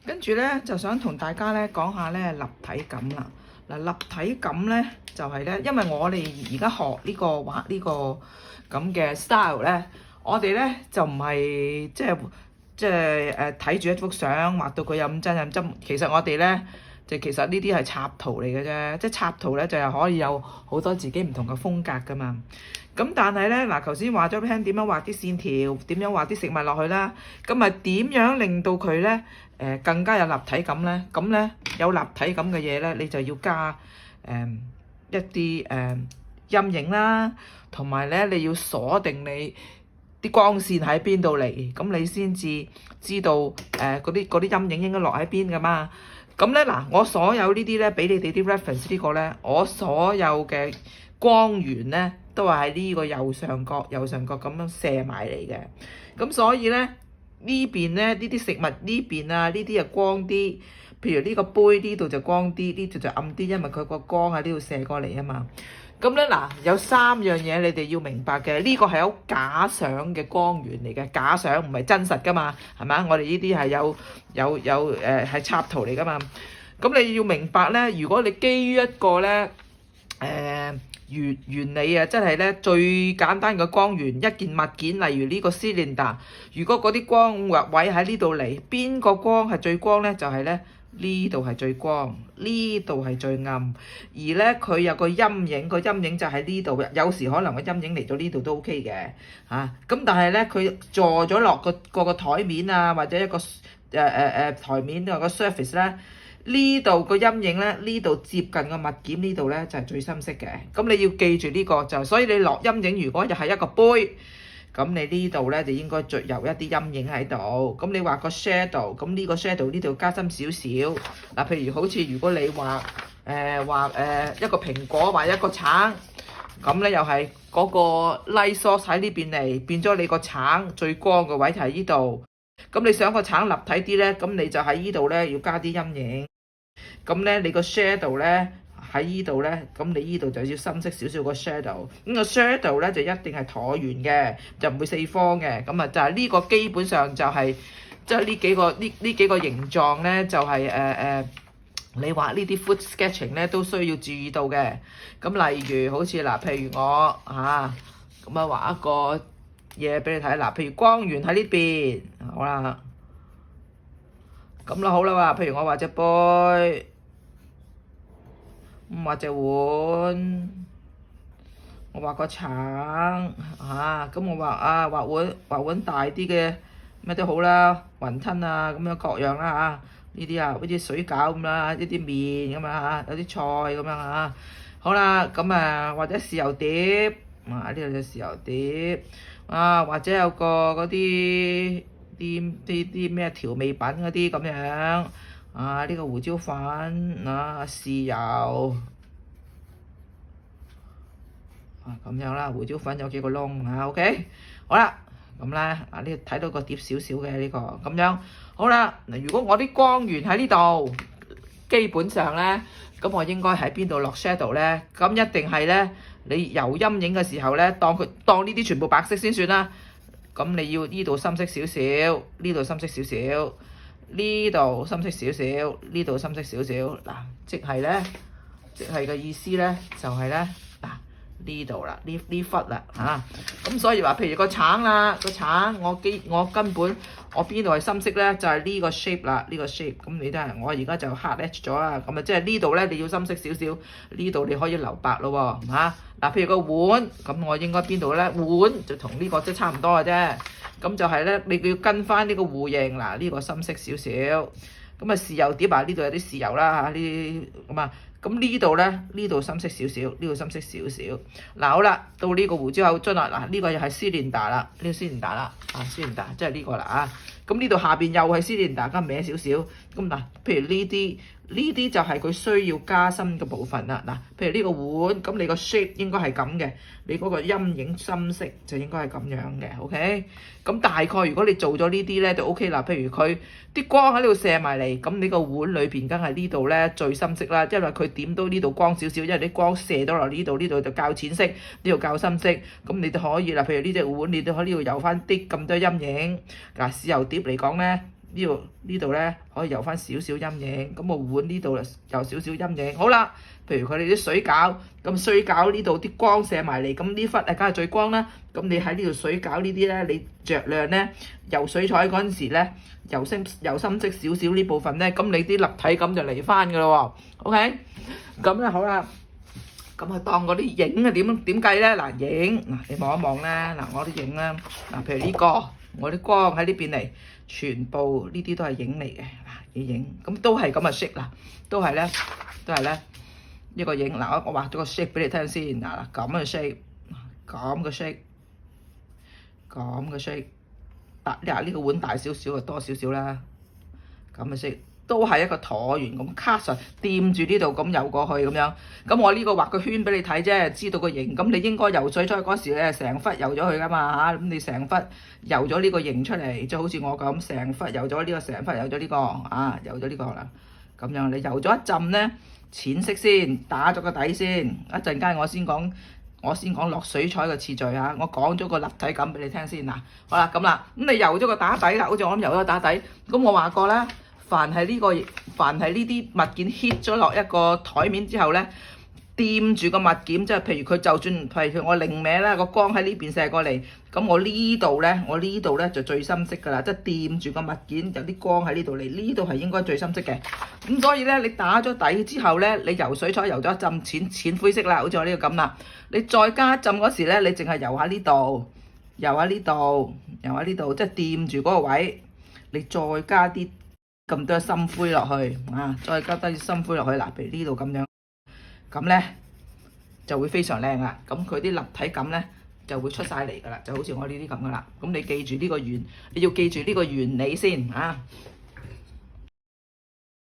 跟住咧就想同大家咧講下咧立體感啦。嗱，立體感咧就係咧，因為我哋而家學呢個畫呢個咁嘅 style 咧，我哋咧就唔係即係睇住一幅相畫到佢有咁真有咁真。其實我哋咧其實呢啲係插圖嚟嘅啫，即係插圖咧就係可以有好多自己唔同嘅風格噶嘛。咁但係咧嗱，頭先話咗俾你聽點樣畫啲線條，點樣畫啲食物落去啦。咁啊點樣令到佢咧更加有立體感咧？咁咧有立體感嘅嘢咧，你就要加一啲陰影啦，同埋咧你要鎖定你啲光線喺邊度嚟，咁你先至知道嗰啲陰影應該落喺邊噶嘛。咁咧嗱，我所有呢啲咧俾你哋啲 reference 呢個咧，我所有嘅光源咧都係喺呢個右上角咁樣射埋嚟嘅。咁所以咧呢邊咧呢啲食物呢邊啊，呢啲啊光啲，譬如呢個杯呢度就光啲，呢度就暗啲，因為佢個光喺呢度射過嚟啊嘛。咁咧嗱，有3樣嘢你哋要明白嘅，呢個係好假想嘅光源嚟嘅，假想唔係真實噶嘛，係咪？我哋呢啲係有係插圖嚟噶嘛。咁你要明白咧，如果你基於一個咧原理啊，即係咧最簡單嘅光源，一件物件，例如呢個 cylinder， 如果嗰啲光位喺呢度嚟，邊個光係最光咧？就係咧呢度係最光，呢度係最暗，而咧佢有個陰影，個陰影就喺呢度。有時可能個陰影嚟到呢度都 OK 嘅嚇。咁但係咧佢坐咗落個台面啊，或者一個台面個 surface 咧。呢度個陰影咧，呢度接近個物件呢度咧就係最深色嘅。咁你要記住呢個就，所以你落陰影如果又係一個杯，咁你呢度咧就應該著有一啲陰影喺度。咁你畫個 shadow，咁呢個 shadow 呢度加深少少。嗱，譬如好似如果你畫一個蘋果畫一個橙，咁咧又係嗰個 light source 喺呢邊嚟，變咗你個橙最光嘅位就喺呢度。咁你想個橙立體啲咧，咁你就喺呢度咧要加啲陰影。咁咧，你個 shadow 咧喺依度咧，咁你依度就要深色少少個 shadow。咁個 shadow 咧就一定係橢圓嘅，就唔會四方嘅。咁啊，就係呢個基本上就係即係呢幾個形狀咧，就係你畫呢啲 food sketching 咧都需要注意到嘅。咁例如好似嗱，譬如我咁啊畫一個嘢俾你睇嗱，譬如光源喺呢邊，好啦，咁啦好啦喎，譬如我畫隻杯。畫隻碗，我畫個橙咁我畫碗大啲嘅咩都好啦，雲吞啊咁樣各樣啦呢啲好似水餃咁啦，呢啲麵咁有啲菜咁樣好啦，咁或者豉油碟，呢度就豉油碟或者有個嗰啲咩調味品嗰啲咁樣。呢個胡椒粉豉油咁樣啦，胡椒粉有幾個窿OK， 好啦，咁咧呢睇到個碟少少嘅呢個咁樣，好啦嗱，如果我啲光源喺呢度，基本上咧，咁我應該喺邊度落 shadow 咧？咁一定係咧，你由陰影嘅時候咧，當呢啲全部白色先算啦。咁你要呢度深色少少，呢度深色少少。呢度深色少少，呢度深色少少，嗱，即係嘅意思咧，就係咧，嗱呢度啦，呢忽啦咁所以話，譬如個橙啦，個橙我根本我邊度係深色咧，就係呢個 shape 啦，呢個 shape，咁你都係我而家就 hard edge 咗啦，咁即係呢度咧你要深色少少，呢度你可以留白咯喎，嗱，譬如個碗，咁我應該邊度咧？碗就同呢個即係差唔多嘅啫。咁就係咧，你要跟翻呢個弧形，嗱呢個深色少少，咁豉油碟呢度有啲豉油啦呢咁咁呢度咧，呢度深色少少，呢度深色少少。嗱好啦，到呢個胡椒口樽啦，嗱呢個又係 cylinder 啦，呢個 cylinder 啦cylinder 即係呢個啦咁呢度下邊又係 cylinder，加歪少少。咁嗱，譬如呢啲就係佢需要加深嘅部分啦。嗱，譬如呢個碗，咁你個 shape 應該係咁嘅，你嗰個陰影深色就應該係咁樣嘅，OK？咁大概如果你做咗呢啲咧就 OK 啦。譬如佢啲光喺呢度射埋嚟，咁你個碗裏邊梗係呢度咧最深色啦，因為佢點都呢度光少少，因為啲光射到落呢度，呢度就較淺色，呢度較深色。咁你就可以啦，譬如呢隻碗，你都喺呢度有翻啲咁多陰影。嗱，豉油碟嚟講咧。呢度咧可以有翻少少陰影，咁個碗呢度有少少陰影。好啦，譬如佢哋啲水餃，咁水餃呢度啲光射埋嚟，咁呢忽梗係最光啦。咁你喺呢度水餃呢啲咧，你着亮咧游水彩嗰陣時咧，油深色少少呢部分咧，咁你啲立體感就嚟翻噶咯喎。OK， 咁咧好啦。咁啊，當嗰啲影啊點計咧？嗱，影嗱，你望一望啦。嗱，我啲影啦，嗱，譬如呢個，我啲光喺呢邊嚟，全部呢啲都係影嚟嘅。嗱，啲影咁都係咁嘅 shape 啦，都係咧一個影。嗱，我畫咗個 shape 俾你聽先。嗱，咁嘅 shape， 咁嘅 shape， 咁嘅 shape。嗱，呢個碗大少少就多少少啦，咁嘅 shape。都係一個橢圓咁卡實，掂住呢度咁游過去咁樣。咁我呢個畫個圈俾你睇啫，知道個形。咁你應該游水出去嗰時咧，成忽游咗去噶嘛嚇。咁你成忽游咗呢個形出嚟，即係好似我咁，成忽游咗呢個，成忽游咗呢個啊，游咗呢個啦。咁樣你游咗一陣咧，淺色先，打咗個底先。一陣間我先講落水彩嘅次序嚇。我講咗個立體感俾你聽先嗱。好啦，咁啦，咁你游咗個打底啦，好似我咁游咗個打底。咁我話過啦。凡係呢啲物件 hit 咗落一個台面之後咧，掂住個物件，即係譬如佢就算譬如我擰歪啦，個光喺呢邊射過嚟，咁我呢度咧就最深色㗎啦，即係掂住個物件有啲光喺呢度嚟，呢度係應該最深色嘅。咁所以咧，你打咗底之後咧，你游水彩游咗一浸淺灰色啦，好似我呢個咁啦。你再加一浸嗰時咧，你淨係游下呢度，即係掂住嗰個位，你再加啲咁多深灰落去啊，再加多啲深灰落去嗱，譬如呢度咁樣，咁咧就會非常靚啦。咁佢啲立體感咧就會出晒嚟噶啦，就好似我呢啲咁噶啦。咁你記住呢個你要記住呢個原理先啊。